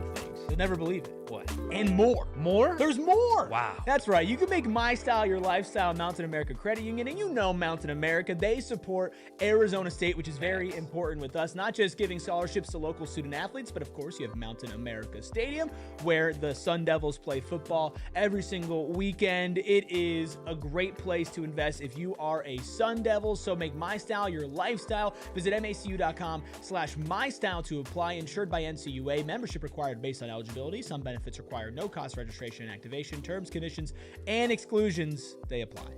You'll never believe it. What? And more. More? There's more. Wow. That's right. You can make My Style your lifestyle, Mountain America Credit Union, and you know Mountain America. They support Arizona State, which is very important with us, not just giving scholarships to local student athletes, but of course you have Mountain America Stadium, where the Sun Devils play football every single weekend. It is a great place to invest if you are a Sun Devil, so make My Style your lifestyle. Visit macu.com/mystyle to apply. Insured by NCUA. Membership required based on eligibility. Some benefits require no cost registration and activation. Terms, conditions, and exclusions, they apply.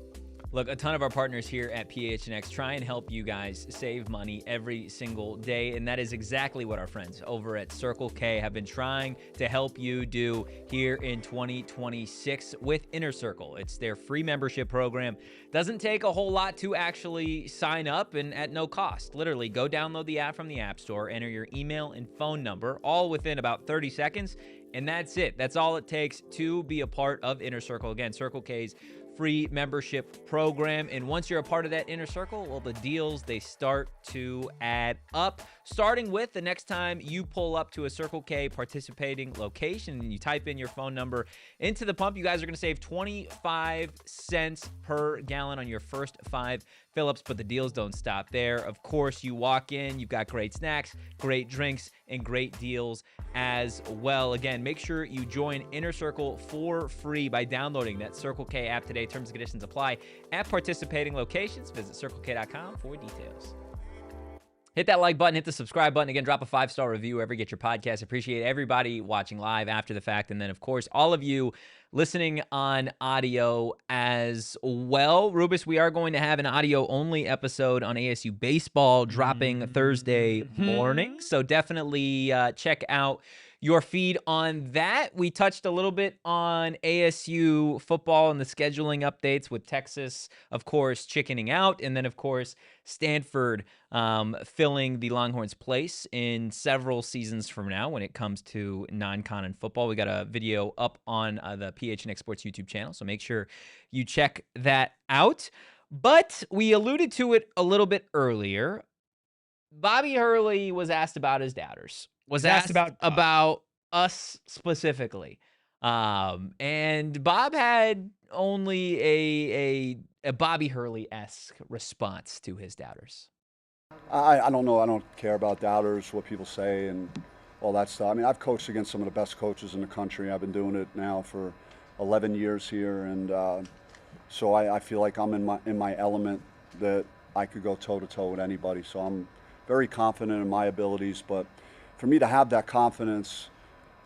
Look, a ton of our partners here at PHNX try and help you guys save money every single day, and that is exactly what our friends over at Circle K have been trying to help you do here in 2026 with Inner Circle. It's their free membership program. Doesn't take a whole lot to actually sign up, and at no cost. Literally, go download the app from the App Store, enter your email and phone number, all within about 30 seconds, and that's it. That's all it takes to be a part of Inner Circle. Again, Circle K's free membership program. And once you're a part of that inner circle, well, the deals, they start to add up. Starting with the next time you pull up to a Circle K participating location and you type in your phone number into the pump, you guys are going to save 25 cents per gallon on your first 5 Phillips, but the deals don't stop there. Of course, you walk in, you've got great snacks, great drinks, and great deals as well. Again, make sure you join Inner Circle for free by downloading that Circle K app today. Terms and conditions apply at participating locations. Visit CircleK.com for details. Hit that like button, hit the subscribe button. Again, drop a 5-star review wherever you get your podcast. Appreciate everybody watching live after the fact. And then, of course, all of you listening on audio as well. Rubus, we are going to have an audio-only episode on ASU baseball dropping Thursday morning. So definitely check out your feed on that. We touched a little bit on ASU football and the scheduling updates with Texas, of course, chickening out. And then, of course, Stanford filling the Longhorns' place in several seasons from now when it comes to non-con and football. We got a video up on the PHNX Sports YouTube channel, so make sure you check that out. But we alluded to it a little bit earlier. Bobby Hurley was asked about his doubters. Was asked about us specifically. And Bob had only a Bobby Hurley-esque response to his doubters. I don't know. I don't care about doubters, what people say and all that stuff. I mean, I've coached against some of the best coaches in the country. I've been doing it now for 11 years here. And so I feel like I'm in my element that I could go toe-to-toe with anybody. So I'm very confident in my abilities. But for me to have that confidence,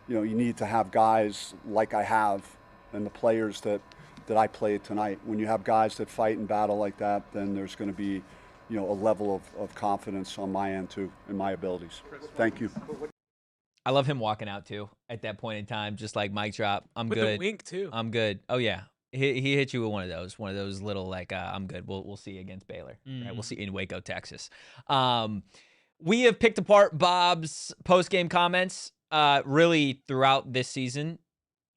you know, you need to have guys like I have and the players that I played tonight. When you have guys that fight and battle like that, then there's going to be, you know, a level of confidence on my end too, in my abilities. Thank you. I love him walking out too at that point in time, just like mic drop. I'm good. With a wink too. I'm good. Oh yeah, he hit you with one of those little like I'm good. We'll see you against Baylor. Right? We'll see you in Waco, Texas. We have picked apart Bob's post-game comments really throughout this season.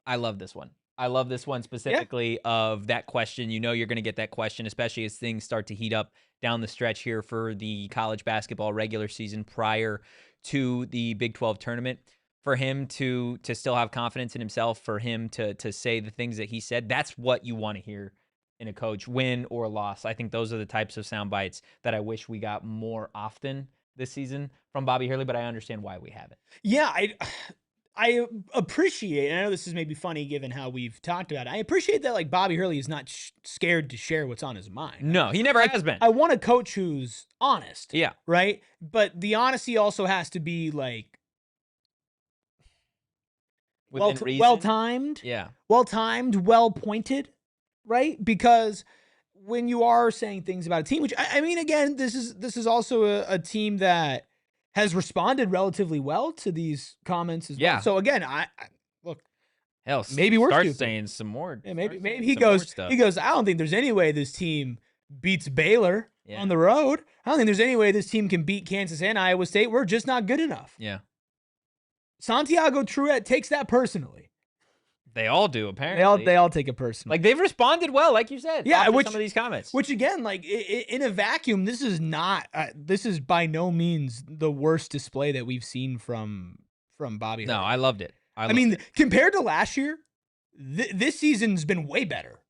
I love this one. I love this one specifically of that question. You know you're going to get that question, especially as things start to heat up down the stretch here for the college basketball regular season prior to the Big 12 tournament. For him to still have confidence in himself, for him to say the things that he said, that's what you want to hear in a coach, win or loss. I think those are the types of sound bites that I wish we got more often this season from Bobby Hurley, but I understand why we haven't. Yeah, I appreciate, and I know this is maybe funny given how we've talked about it. I appreciate that, like, Bobby Hurley is not scared to share what's on his mind. No, he never has been. I want a coach who's honest. Yeah. Right? But the honesty also has to be, like, well-timed. Yeah. Well-timed, well-pointed, right? Because when you are saying things about a team, which, I mean, again, this is also a team that has responded relatively well to these comments as well. So again, I look. Hell, maybe we're start saying some more. Yeah, maybe he goes. I don't think there's any way this team beats Baylor on the road. I don't think there's any way this team can beat Kansas and Iowa State. We're just not good enough. Yeah. Santiago Truett takes that personally. They all do, apparently. They all take it personally. Like, they've responded well, like you said. Yeah, some of these comments. Which again, like in a vacuum, this is not. This is by no means the worst display that we've seen from Bobby. No, Hurley. I loved it. I mean, compared to last year, this season's been way better.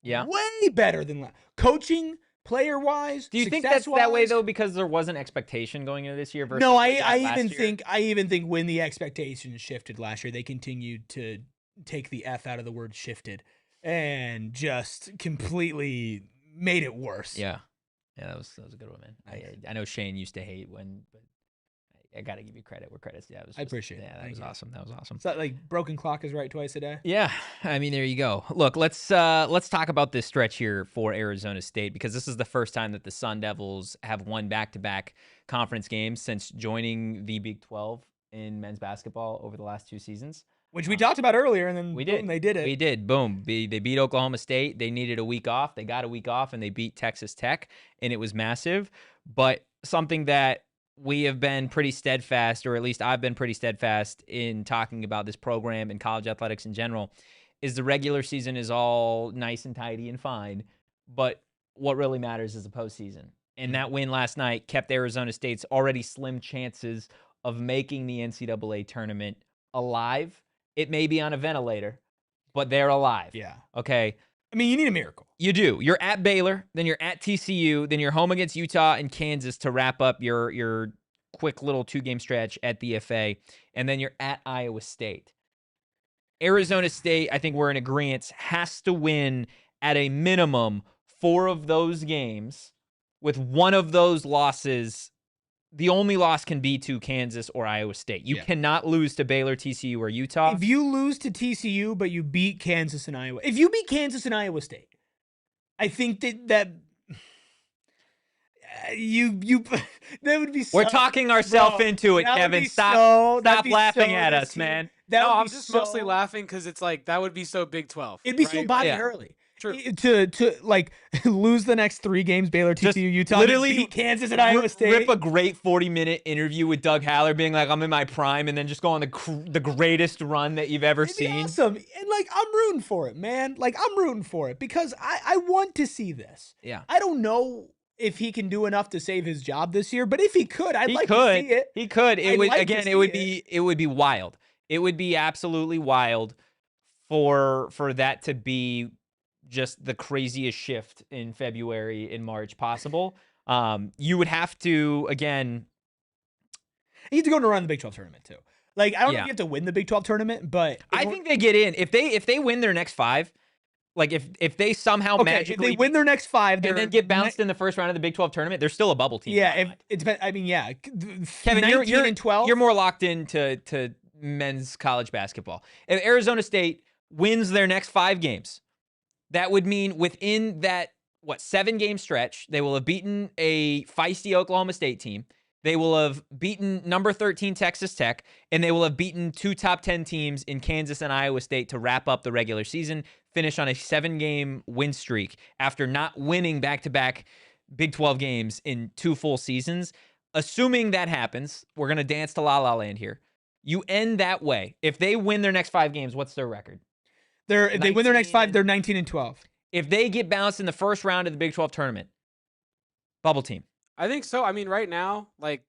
Yeah, way better than coaching, player wise. Do you think that's that way though because there wasn't expectation going into this year? Versus no, I even think when the expectations shifted last year, they continued to take the F out of the word shifted and just completely made it worse. Yeah, that was a good one, man. I know Shane used to hate but I got to give you credit where credit's due. I appreciate it. Yeah, that was awesome. That was awesome. It's not like broken clock is right twice a day. Yeah, I mean, there you go. Look, let's talk about this stretch here for Arizona State because this is the first time that the Sun Devils have won back-to-back conference games since joining the Big 12 in men's basketball over the last 2 seasons. Which we talked about earlier, and then boom, they did it. We did. Boom. They beat Oklahoma State. They needed a week off. They got a week off, and they beat Texas Tech, and it was massive. But something that we have been pretty steadfast, or at least I've been pretty steadfast in talking about this program and college athletics in general, is the regular season is all nice and tidy and fine, but what really matters is the postseason. And that win last night kept Arizona State's already slim chances of making the NCAA tournament alive. It may be on a ventilator, but they're alive. Yeah. Okay. I mean, you need a miracle. You do. You're at Baylor, then you're at TCU, then you're home against Utah and Kansas to wrap up your quick little 2-game stretch at the FA, and then you're at Iowa State. Arizona State, I think we're in agreement, has to win at a minimum 4 of those games, with one of those losses. The only loss can be to Kansas or Iowa State. You cannot lose to Baylor, TCU, or Utah. If you lose to TCU, but you beat Kansas and Iowa, if you beat Kansas and Iowa State, I think that that would be so. We're talking ourselves into it, Kevin. Stop laughing at us, man. No, I'm just mostly laughing because it's like that would be so Big 12. It'd be so Bobby Hurley. True. To like lose the next 3 games, Baylor, TCU, Utah, literally beat Kansas and Iowa State. Rip a great 40-minute interview with Doug Haller, being like, "I'm in my prime," and then just go on the greatest run that you've ever seen. Awesome, and like I'm rooting for it, man. Like I'm rooting for it because I want to see this. Yeah, I don't know if he can do enough to save his job this year, but if he could, I'd like to see it. He could. It would be wild. It would be absolutely wild for that to be just the craziest shift in February and March possible. You would have to, again, you need to go and run the Big 12 tournament too. Like I don't know if you have to win the Big 12 tournament, but I think they get in if they win their next 5. Like if they somehow magically if they win their next 5 and then get bounced in the first round of the Big 12 tournament, they're still a bubble team. Yeah, it depends. I mean, yeah, Kevin, 19 you're and 12. You're more locked into men's college basketball. If Arizona State wins their next 5 games, that would mean within that 7-game stretch, they will have beaten a feisty Oklahoma State team. They will have beaten number 13 Texas Tech, and they will have beaten 2 top 10 teams in Kansas and Iowa State to wrap up the regular season, finish on a 7-game win streak after not winning back-to-back Big 12 games in 2 full seasons. Assuming that happens, we're going to dance to La La Land here. You end that way. If they win their next 5 games, what's their record? If they win their next 5, they're 19 and 12. If they get bounced in the first round of the Big 12 tournament, bubble team. I think so. I mean, right now, like,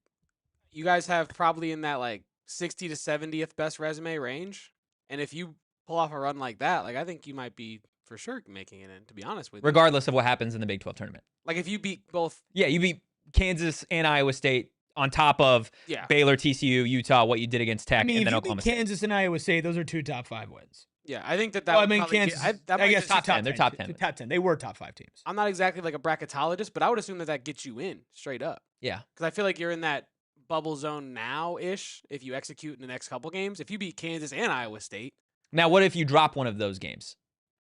you guys have probably in that, like, 60 to 70th best resume range. And if you pull off a run like that, like, I think you might be for sure making it in, to be honest with you. Regardless of what happens in the Big 12 tournament. Like, if you beat both. Yeah, you beat Kansas and Iowa State on top of Baylor, TCU, Utah, what you did against Tech, and then Oklahoma State. Kansas and Iowa State, those are 2 top 5 wins. Yeah, I think that I mean, Kansas, I guess top 10. They're top 10. Top 10. They were top 5 teams. I'm not exactly like a bracketologist, but I would assume that gets you in straight up. Yeah. Because I feel like you're in that bubble zone now-ish if you execute in the next couple games. If you beat Kansas and Iowa State. Now, what if you drop one of those games?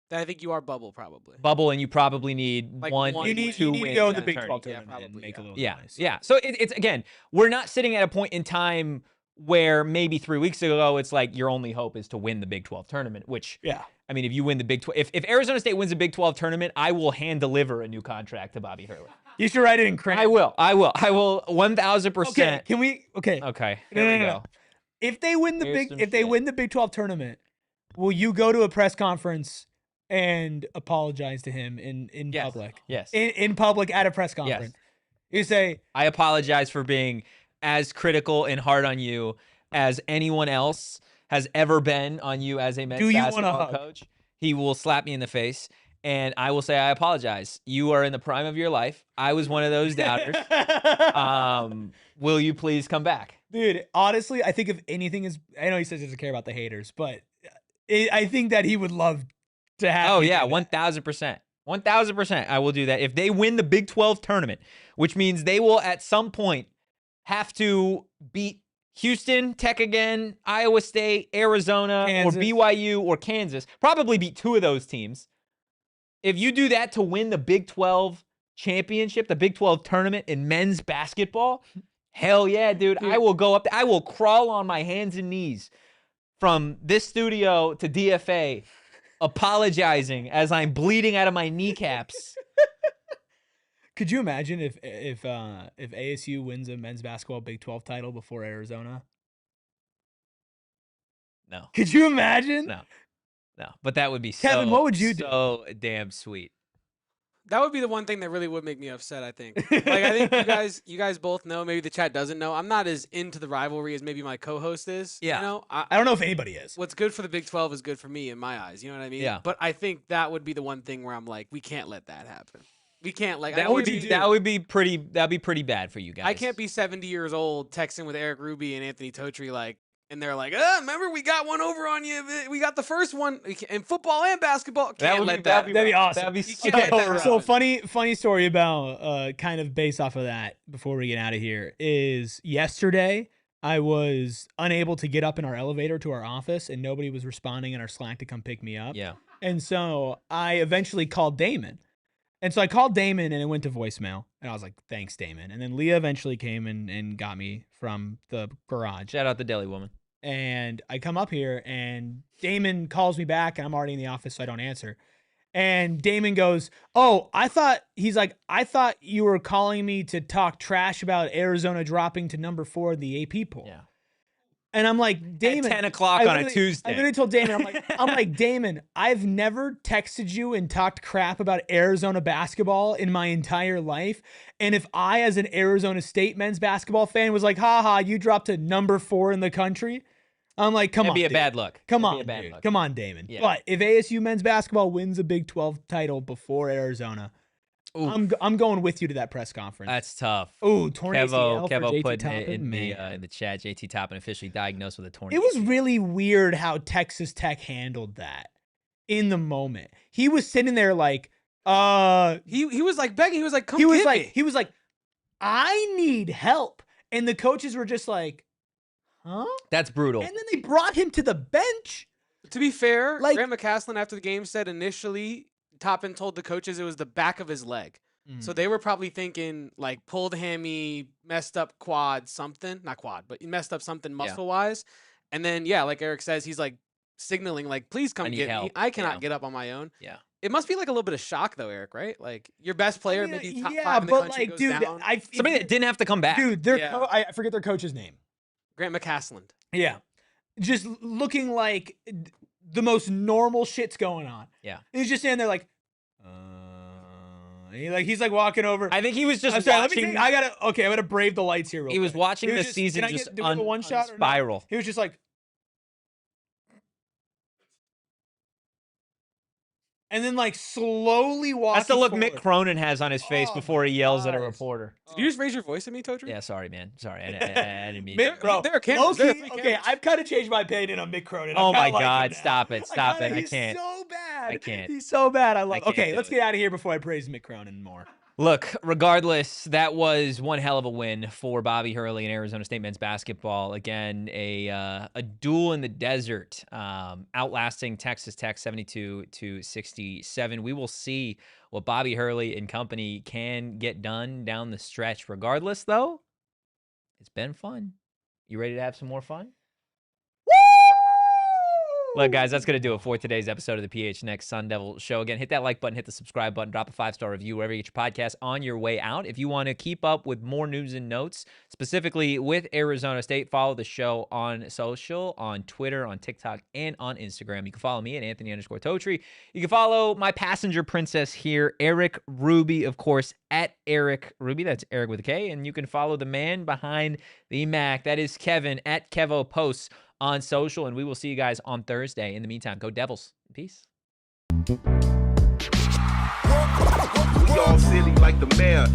Then I think you are bubble probably. Bubble, and you probably need like one, you need two to wins go in the Big 12 tournament probably, and make a little noise. Yeah. So it's again, we're not sitting at a point in time where maybe 3 weeks ago it's like your only hope is to win the Big 12 tournament, which I mean, if you win the Big 12, if Arizona State wins the Big 12 tournament, I will hand deliver a new contract to Bobby Hurley. You should write it in crayon. I will 1000%. Okay, can we? Okay. Here we go. If they win the Big 12 tournament, will you go to a press conference and apologize to him in public? Yes. In public at a press conference. Yes. You say, I apologize for being as critical and hard on you as anyone else has ever been on you as a men's basketball coach. He will slap me in the face, and I will say, I apologize. You are in the prime of your life. I was one of those doubters. Will you please come back? Dude, honestly, I think if anything is, I know he says he doesn't care about the haters, but I think that he would love to have. Oh, yeah, 1000%. 1000%. I will do that. If they win the Big 12 tournament, which means they will at some point have to beat Houston, Tech again, Iowa State, Arizona, Kansas, or BYU, or Kansas. Probably beat 2 of those teams. If you do that to win the Big 12 championship, the Big 12 tournament in men's basketball, hell yeah, dude. I will go up there. I will crawl on my hands and knees from this studio to DFA, apologizing as I'm bleeding out of my kneecaps. Could you imagine if ASU wins a men's basketball Big 12 title before Arizona? No. Could you imagine? No. But that would be Kevin, what would you do? So damn sweet. That would be the one thing that really would make me upset, I think. Like, I think you guys both know, maybe the chat doesn't know, I'm not as into the rivalry as maybe my co-host is. Yeah. You know? I don't know if anybody is. What's good for the Big 12 is good for me in my eyes. You know what I mean? Yeah. But I think that would be the one thing where I'm like, we can't let that happen. We can't, like, That would be pretty bad for you guys. I can't be 70 years old texting with Erik Ruby and Anthony Totri, like, and they're like, remember we got one over on you. We got the first one in football and basketball. That'd be awesome. That'd be so Okay, so funny story about kind of based off of that before we get out of here is yesterday I was unable to get up in our elevator to our office and nobody was responding in our Slack to come pick me up. Yeah. And so I eventually called Damon. And so I called Damon and it went to voicemail. And I was like, thanks, Damon. And then Leah eventually came and got me from the garage. Shout out the deli woman. And I come up here and Damon calls me back and I'm already in the office, so I don't answer. And Damon goes, I thought you were calling me to talk trash about Arizona dropping to number 4 in the AP poll. Yeah. And I'm like, Damon, at 10 o'clock on a Tuesday. I literally told Damon, I'm like, Damon, I've never texted you and talked crap about Arizona basketball in my entire life. And if I, as an Arizona State men's basketball fan, was like, haha, you dropped to number 4 in the country, I'm like, come on, That'd be a dude. bad look. Come That'd on, be a bad dude. look. Come on, Damon. Yeah. But if ASU men's basketball wins a Big 12 title before Arizona, I'm going with you to that press conference. That's tough. Torn ACL for Kevo JT put Toppin, in the chat. JT Toppin officially diagnosed with a torn. It was really weird how Texas Tech handled that in the moment. He was sitting there like, he was like begging. He was like, come get me. He was like, I need help, and the coaches were just like, huh? That's brutal. And then they brought him to the bench. To be fair, Like- Grant McCaslin after the game said initially Toppin told the coaches it was the back of his leg. So they were probably thinking like pulled hammy, messed up quad, something. Not quad, but he messed up something muscle-wise. And then, like Erik says, he's like signaling like, please come get me. I cannot get up on my own. Yeah. It must be like a little bit of shock though, Erik, right? Like your best player, maybe top 5 in the but country like, goes dude, down. Somebody that didn't have to come back. Dude, I forget their coach's name. Grant McCaslin. Yeah. Just looking like the most normal shit's going on. Yeah. And he's just standing there like, he's like walking over. I think he was just I'm sorry, watching. I gotta brave the lights here real He was quick. watching He was the just- season can I just get- do we have a one shot or not? spiral. He was just like, and then like slowly walking. That's the look forward. Mick Cronin has on his face Oh before he yells at a gosh. reporter. Did you just raise your voice at me, Totri? Yeah, sorry, man. Sorry, I didn't mean Mick, to. bro, There are cameras. There are low-key, 3 okay, cameras. I've kind of changed my opinion on Mick Cronin. Oh I my kinda like God, him now. stop it. Stop it. I He's can't. so bad. I can't. He's so bad. I love. can't Okay, do let's it. get out of here before I praise Mick Cronin more. Look, regardless, that was one hell of a win for Bobby Hurley and Arizona State men's basketball. Again, a duel in the desert, outlasting Texas Tech 72-67. We will see what Bobby Hurley and company can get done down the stretch. Regardless, though, it's been fun. You ready to have some more fun? Look, guys, that's going to do it for today's episode of the PHNX Sun Devils show. Again, hit that like button, hit the subscribe button, drop a 5-star review wherever you get your podcast on your way out. If you want to keep up with more news and notes, specifically with Arizona State, follow the show on social, on Twitter, on TikTok, and on Instagram. You can follow me at Anthony_Totri. You can follow my passenger princess here, Erik Ruby, of course, at Erik Ruby. That's Erik with a K. And you can follow the man behind the Mac. That is Kevin at Kevo Posts on social, and we will see you guys on Thursday. In the meantime, go Devils. Peace. We all silly like the mayor.